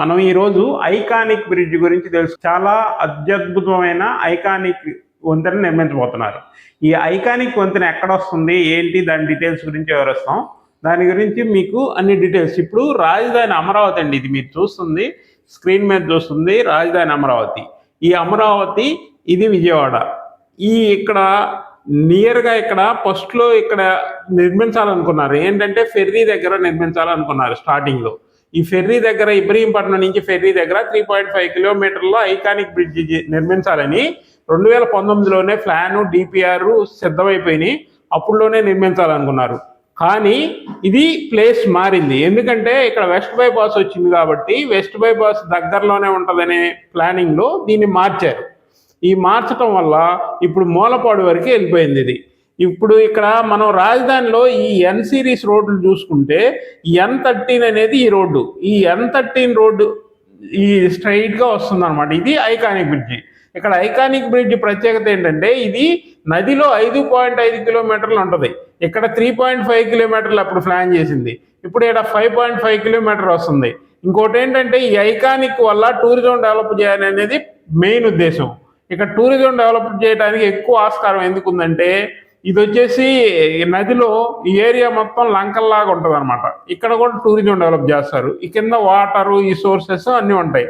మనం ఈరోజు iconic bridge గురించి తెలుసు. చాలా అత్యద్భుతమైన ఐకానిక్ వంతెన నిర్మించబోతున్నారు. ఈ ఐకానిక్ వంతెన ఎక్కడ వస్తుంది, ఏంటి, దాని డీటెయిల్స్ గురించి వివరిస్తాం. దాని గురించి మీకు అన్ని డీటెయిల్స్. ఇప్పుడు రాజధాని అమరావతి అండి. ఇది మీరు చూస్తుంది, స్క్రీన్ మీద చూస్తుంది రాజధాని అమరావతి. ఈ అమరావతి, ఇది విజయవాడ. ఇక్కడ నియర్గా ఇక్కడ ఫస్ట్లో ఇక్కడ నిర్మించాలనుకున్నారు. ఏంటంటే ఫెర్రీ దగ్గర నిర్మించాలనుకున్నారు స్టార్టింగ్లో. ఈ ఫెర్రీ దగ్గర ఇబ్రహీంపట్నం నుంచి ఫెర్రీ దగ్గర 3.5 కిలోమీటర్లో ఐకానిక్ బ్రిడ్జ్ నిర్మించాలని 2019లోనే ప్లాను డిపిఆర్ సిద్ధమైపోయినాయి. అప్పుడులోనే నిర్మించాలనుకున్నారు. కానీ ఇది ప్లేస్ మారింది. ఎందుకంటే ఇక్కడ వెస్ట్ బైపాస్ వచ్చింది కాబట్టి వెస్ట్ బైపాస్ దగ్గరలోనే ఉంటుందనే ప్లానింగ్లో దీన్ని మార్చారు. ఈ మార్చడం వల్ల ఇప్పుడు మూలపాడు వరకు వెళ్ళిపోయింది ఇది. ఇప్పుడు ఇక్కడ మనం రాజధానిలో ఈ ఎన్ సిరీస్ రోడ్లు చూసుకుంటే N13 అనేది ఈ రోడ్డు. ఈ N13 రోడ్డు ఈ స్ట్రైట్గా వస్తుంది అనమాట. ఇది ఐకానిక్ బ్రిడ్జి. ఇక్కడ ఐకానిక్ బ్రిడ్జ్ ప్రత్యేకత ఏంటంటే ఇది నదిలో 5.5 కిలోమీటర్లు ఉంటుంది. ఇక్కడ 3.5 కిలోమీటర్లు అప్పుడు ప్లాన్ చేసింది. ఇప్పుడు ఇక్కడ 5.5 కిలోమీటర్ వస్తుంది. ఇంకోటి ఏంటంటే ఈ ఐకానిక్ వల్ల టూరిజం డెవలప్ చేయాలి అనేది మెయిన్ ఉద్దేశం. ఇక్కడ టూరిజం డెవలప్ చేయడానికి ఎక్కువ ఆస్కారం ఎందుకు ఉందంటే ఇది వచ్చేసి నదిలో ఈ ఏరియా మొత్తం లంకల్లాగా ఉంటుంది అనమాట. ఇక్కడ కూడా టూరిజం డెవలప్ చేస్తారు. ఈ కింద వాటరు, ఈ సోర్సెస్ అన్నీ ఉంటాయి.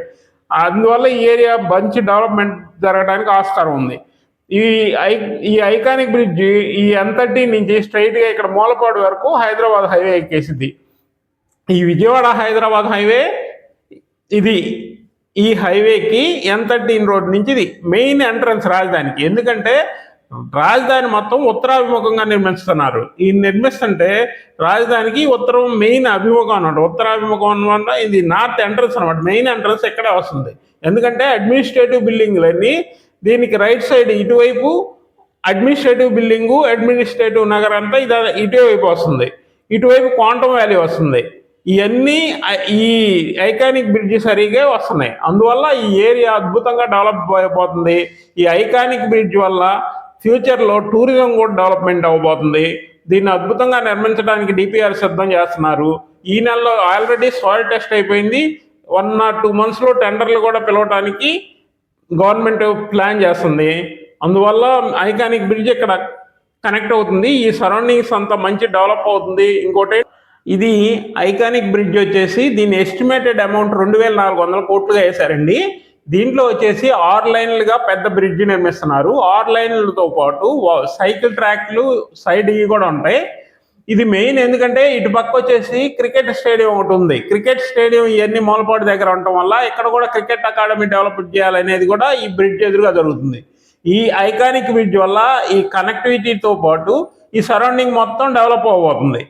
అందువల్ల ఈ ఏరియా మంచి డెవలప్మెంట్ జరగడానికి ఆస్కారం ఉంది. ఈ ఐకానిక్ బ్రిడ్జ్ ఈ N13 నుంచి స్ట్రైట్గా ఇక్కడ మూలపాడు వరకు హైదరాబాద్ హైవే ఎక్కేసింది. ఈ విజయవాడ హైదరాబాద్ హైవే ఇది. ఈ హైవేకి N13 రోడ్ నుంచి ఇది మెయిన్ ఎంట్రన్స్ రాజధానికి. ఎందుకంటే రాజధాని మొత్తం ఉత్తరాభిముఖంగా నిర్మిస్తున్నారు. ఈ నిర్మిస్తుంటే రాజధానికి ఉత్తరం మెయిన్ అభిముఖం అనమాట. ఉత్తరాభిముఖం అనమాట. ఇది నార్త్ ఎంట్రన్స్ అనమాట. మెయిన్ ఎంట్రన్స్ ఎక్కడే వస్తుంది. ఎందుకంటే అడ్మినిస్ట్రేటివ్ బిల్డింగ్లన్నీ దీనికి రైట్ సైడ్ ఇటువైపు అడ్మినిస్ట్రేటివ్ బిల్డింగు, అడ్మినిస్ట్రేటివ్ నగర్ అంతా ఇది ఇటువైపు వస్తుంది. ఇటువైపు క్వాంటమ్ వ్యాలీ వస్తుంది. ఇవన్నీ ఈ ఐకానిక్ బ్రిడ్జ్ సరిగా వస్తున్నాయి. అందువల్ల ఈ ఏరియా అద్భుతంగా డెవలప్ అయిపోతుంది. ఈ ఐకానిక్ బ్రిడ్జ్ వల్ల ఫ్యూచర్లో టూరిజం కూడా డెవలప్మెంట్ అవ్వబోతుంది. దీన్ని అద్భుతంగా నిర్మించడానికి డిపిఆర్ సిద్ధం చేస్తున్నారు. ఈ నెలలో ఆల్రెడీ సాయిల్ టెస్ట్ అయిపోయింది. 1 or 2 monthsలో టెండర్లు కూడా పిలవడానికి గవర్నమెంట్ ప్లాన్ చేస్తుంది. అందువల్ల ఐకానిక్ బ్రిడ్జ్ ఇక్కడ కనెక్ట్ అవుతుంది. ఈ సరౌండింగ్స్ అంతా మంచి డెవలప్ అవుతుంది. ఇంకోటి ఇది ఐకానిక్ బ్రిడ్జ్ వచ్చేసి దీని ఎస్టిమేటెడ్ అమౌంట్ 2400 కోట్లుగా వేశారండి. దీంట్లో వచ్చేసి 6 లైన్లుగా పెద్ద బ్రిడ్జ్ నిర్మిస్తున్నారు. 6 లైన్లతో పాటు సైకిల్ ట్రాక్లు సైడ్ కూడా ఉంటాయి. ఇది మెయిన్ ఎందుకంటే ఇటు పక్క వచ్చేసి క్రికెట్ స్టేడియం ఒకటి ఉంది. క్రికెట్ స్టేడియం ఇవన్నీ మూలపాటు దగ్గర ఉండటం వల్ల ఇక్కడ కూడా క్రికెట్ అకాడమీ డెవలప్ చేయాలనేది కూడా ఈ బ్రిడ్జ్ ఎదురుగా జరుగుతుంది. ఈ ఐకానిక్ బ్రిడ్జ్ వల్ల ఈ కనెక్టివిటీతో పాటు ఈ సరౌండింగ్ మొత్తం డెవలప్ అవ్వబోతుంది.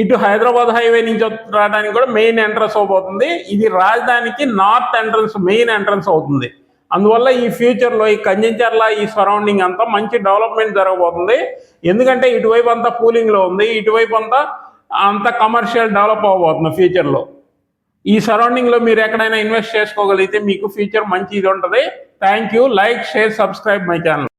ఇటు హైదరాబాద్ హైవే నుంచి రావడానికి కూడా మెయిన్ ఎంట్రన్స్ అవబోతుంది. ఇది రాజధానికి నార్త్ ఎంట్రన్స్, మెయిన్ ఎంట్రన్స్ అవుతుంది. అందువల్ల ఈ ఫ్యూచర్లో ఈ కంచెంచర్ల ఈ సరౌండింగ్ అంతా మంచి డెవలప్మెంట్ జరగబోతుంది. ఎందుకంటే ఇటువైపు అంతా పూలింగ్లో ఉంది, ఇటువైపు అంతా కమర్షియల్ డెవలప్ అవ్వబోతుంది ఫ్యూచర్లో. ఈ సరౌండింగ్లో మీరు ఎక్కడైనా ఇన్వెస్ట్ చేసుకోగలిగితే మీకు ఫ్యూచర్ మంచి ఇది ఉంటుంది. Thank you. Like, share, subscribe my channel.